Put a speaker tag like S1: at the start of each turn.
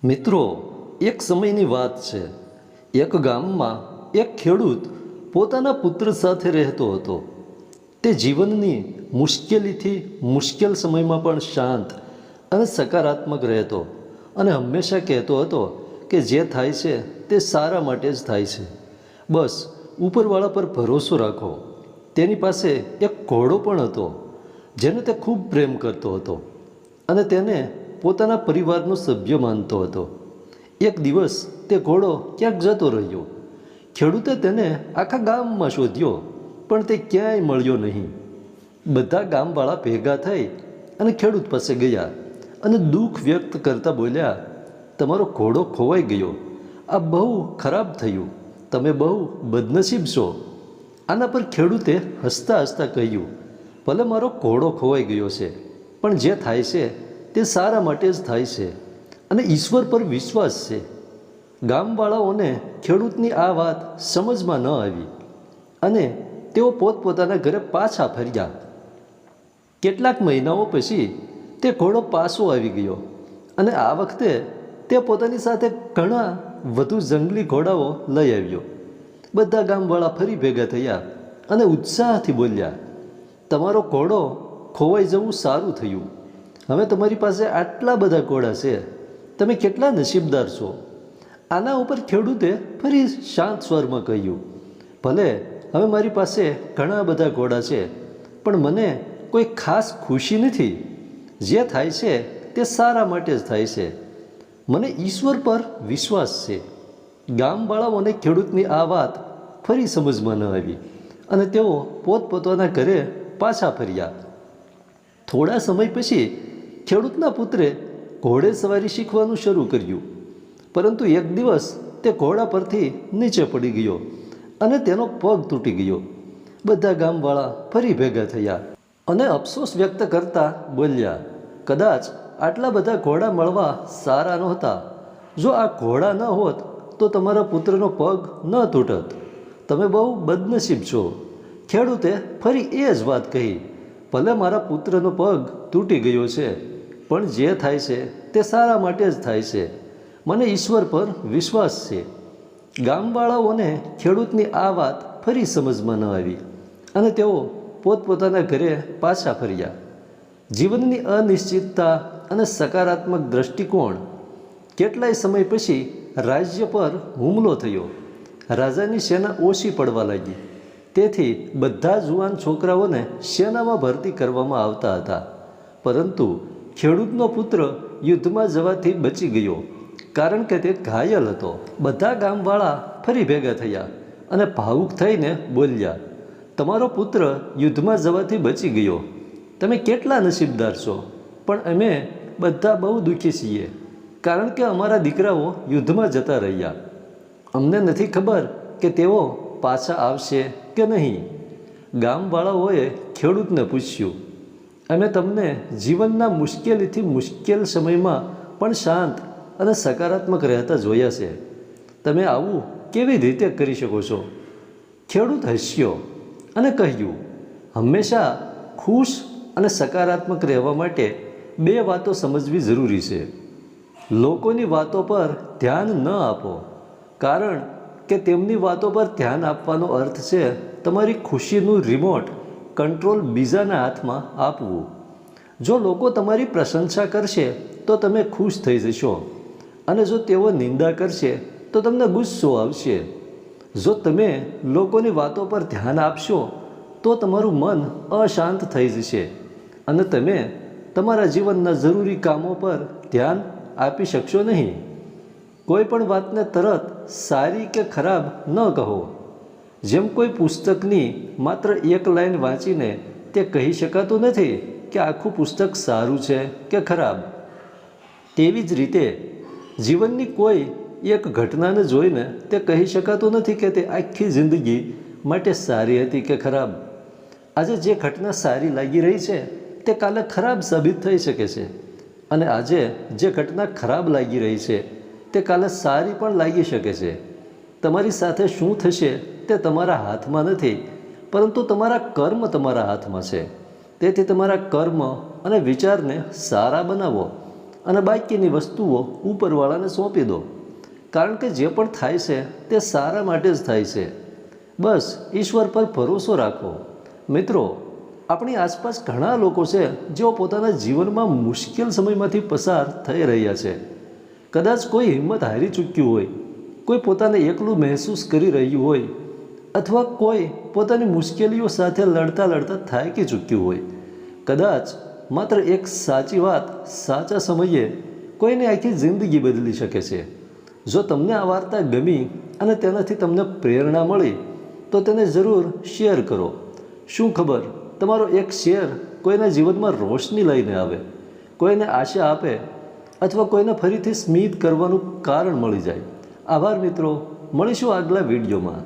S1: મિત્રો, એક સમયની વાત છે. એક ગામમાં એક ખેડૂત પોતાના પુત્ર સાથે રહેતો હતો. તે જીવનની મુશ્કેલીથી મુશ્કેલ સમયમાં પણ શાંત અને સકારાત્મક રહેતો અને હંમેશા કહેતો હતો કે જે થાય છે તે સારા માટે જ થાય છે. બસ ઉપરવાળા પર ભરોસો રાખો. તેની પાસે એક ઘોડો પણ હતો જેને તે ખૂબ પ્રેમ કરતો હતો અને તેને પોતાના પરિવારનો સભ્ય માનતો હતો. એક દિવસ તે ઘોડો ક્યાંક જતો રહ્યો. ખેડૂતે તેને આખા ગામમાં શોધ્યો, પણ તે ક્યાંય મળ્યો નહીં. બધા ગામવાળા ભેગા થઈ અને ખેડૂત પાસે ગયા અને દુઃખ વ્યક્ત કરતા બોલ્યા, તમારો ઘોડો ખોવાઈ ગયો. આ બહુ ખરાબ થયું. તમે બહુ બદનસીબ છો. આના પર ખેડૂતે હસતા હસતા કહ્યું, ભલે મારો ઘોડો ખોવાઈ ગયો છે, પણ જે થાય છે તે સારા માટે જ થાય છે અને ઈશ્વર પર વિશ્વાસ છે. ગામવાળાઓને ખેડૂતની આ વાત સમજમાં ન આવી અને તેઓ પોતપોતાના ઘરે પાછા ફર્યા. કેટલાક મહિનાઓ પછી તે ઘોડો પાછો આવી ગયો અને આ વખતે તે પોતાની સાથે ઘણા વધુ જંગલી ઘોડાઓ લઈ આવ્યો. બધા ગામવાળા ફરી ભેગા થયા અને ઉત્સાહથી બોલ્યા, તમારો ઘોડો ખોવાઈ જવું સારું થયું. હવે તમારી પાસે આટલા બધા ઘોડા છે. તમે કેટલા નસીબદાર છો. આના ઉપર ખેડૂતે ફરી શાંત સ્વરમાં કહ્યું, ભલે હવે મારી પાસે ઘણા બધા ઘોડા છે, પણ મને કોઈ ખાસ ખુશી નથી. જે થાય છે તે સારા માટે જ થાય છે. મને ઈશ્વર પર વિશ્વાસ છે. ગામવાળાઓને ખેડૂતની આ વાત ફરી સમજમાં ન આવી અને તેઓ પોતપોતાના ઘરે પાછા ફર્યા. થોડા સમય પછી ખેડૂતના પુત્રે ઘોડે સવારી શીખવાનું શરૂ કર્યું, પરંતુ એક દિવસ તે ઘોડા પરથી નીચે પડી ગયો અને તેનો પગ તૂટી ગયો. બધા ગામવાળા ફરી ભેગા થયા અને અફસોસ વ્યક્ત કરતા બોલ્યા, કદાચ આટલા બધા ઘોડા મળવા સારા નહોતા. જો આ ઘોડા ન હોત તો તમારા પુત્રનો પગ ન તૂટત. તમે બહુ બદનસીબ છો. ખેડૂતે ફરી એ જ વાત કહી, ભલે મારા પુત્રનો પગ તૂટી ગયો છે, પણ જે થાય છે તે સારા માટે જ થાય છે. મને ઈશ્વર પર વિશ્વાસ છે. ગામવાળાઓને ખેડૂતની આ વાત ફરી સમજમાં ન આવી અને તેઓ પોતપોતાના ઘરે પાછા ફર્યા. જીવનની અનિશ્ચિતતા અને સકારાત્મક દ્રષ્ટિકોણ. કેટલાય સમય પછી રાજ્ય પર હુમલો થયો. રાજાની સેના ઓછી પડવા લાગી. તેથી બધા જુવાન છોકરાઓને સેનામાં ભરતી કરવામાં આવતા હતા, પરંતુ ખેડૂતનો પુત્ર યુદ્ધમાં જવાથી બચી ગયો, કારણ કે તે ઘાયલ હતો. બધા ગામવાળા ફરી ભેગા થયા અને ભાવુક થઈને બોલ્યા, તમારો પુત્ર યુદ્ધમાં જવાથી બચી ગયો. તમે કેટલા નસીબદાર છો. પણ અમે બધા બહુ દુઃખી છીએ, કારણ કે અમારા દીકરાઓ યુદ્ધમાં જતા રહ્યા. અમને નથી ખબર કે તેઓ પાછા આવશે કે નહીં. ગામવાળાઓએ ખેડૂતને પૂછ્યું, અમે તમને જીવનના મુશ્કેલીથી મુશ્કેલ સમયમાં પણ શાંત અને સકારાત્મક રહેતા જોયા છે. તમે આવું કેવી રીતે કરી શકો છો? ખેડૂત હસ્યો અને કહ્યું, હંમેશા ખુશ અને સકારાત્મક રહેવા માટે બે વાતો સમજવી જરૂરી છે. લોકોની વાતો પર ધ્યાન ન આપો, કારણ કે તેમની વાતો પર ધ્યાન આપવાનો અર્થ છે તમારી ખુશીનું રિમોટ કંટ્રોલ બીજાના હાથમાં આપવું. જો લોકો તમારી પ્રશંસા કરશે તો તમે ખુશ થઈ જશો, અને જો તેઓ નિંદા કરશે તો તમને ગુસ્સો આવશે. જો તમે લોકોની વાતો પર ધ્યાન આપશો તો તમારું મન અશાંત થઈ જશે અને તમે તમારા જીવનના જરૂરી કામો પર ધ્યાન આપી શકશો નહીં. કોઈ પણ વાતને તરત સારી કે ખરાબ ન કહો. જેમ કોઈ પુસ્તકની માત્ર એક લાઈન વાંચીને તે કહી શકાતું નથી કે આખું પુસ્તક સારું છે કે ખરાબ, તેવી જ રીતે જીવનની કોઈ એક ઘટનાને જોઈને તે કહી શકાતું નથી કે તે આખી જિંદગી માટે સારી હતી કે ખરાબ. આજે જે ઘટના સારી લાગી રહી છે તે કાલે ખરાબ સાબિત થઈ શકે છે, અને આજે જે ઘટના ખરાબ લાગી રહી છે તે કાલે સારી પણ લાગી શકે છે. તમારી સાથે શું થશે તે તમારા હાથમાં નથી, પરંતુ તમારા કર્મ તમારા હાથમાં છે. તેથી તમારા કર્મ અને વિચારને સારા બનાવો અને બાકીની વસ્તુઓ ઉપરવાળાને સોંપી દો, કારણ કે જે પણ થાય છે તે સારા માટે જ થાય છે. બસ ઈશ્વર પર ભરોસો રાખો. મિત્રો, આપણી આસપાસ ઘણા લોકો છે જેઓ પોતાના જીવનમાં મુશ્કેલ સમયમાંથી પસાર થઈ રહ્યા છે. કદાચ કોઈ હિંમત હારી ચૂક્યું હોય, કોઈ પોતાને એકલું મહેસૂસ કરી રહ્યું હોય, અથવા કોઈ પોતાની મુશ્કેલીઓ સાથે લડતા લડતા થાકી ચૂક્યું હોય. કદાચ માત્ર એક સાચી વાત સાચા સમયે કોઈને આખી જિંદગી બદલી શકે છે. જો તમને આ વાર્તા ગમી અને તેનાથી તમને પ્રેરણા મળી તો તેને જરૂર શેર કરો. શું ખબર, તમારો એક શેર કોઈના જીવનમાં રોશની લઈને આવે, કોઈને આશા આપે અથવા કોઈને ફરીથી સ્મિત કરવાનું કારણ મળી જાય. આભાર મિત્રો, મળીશું આગલા વિડીયોમાં.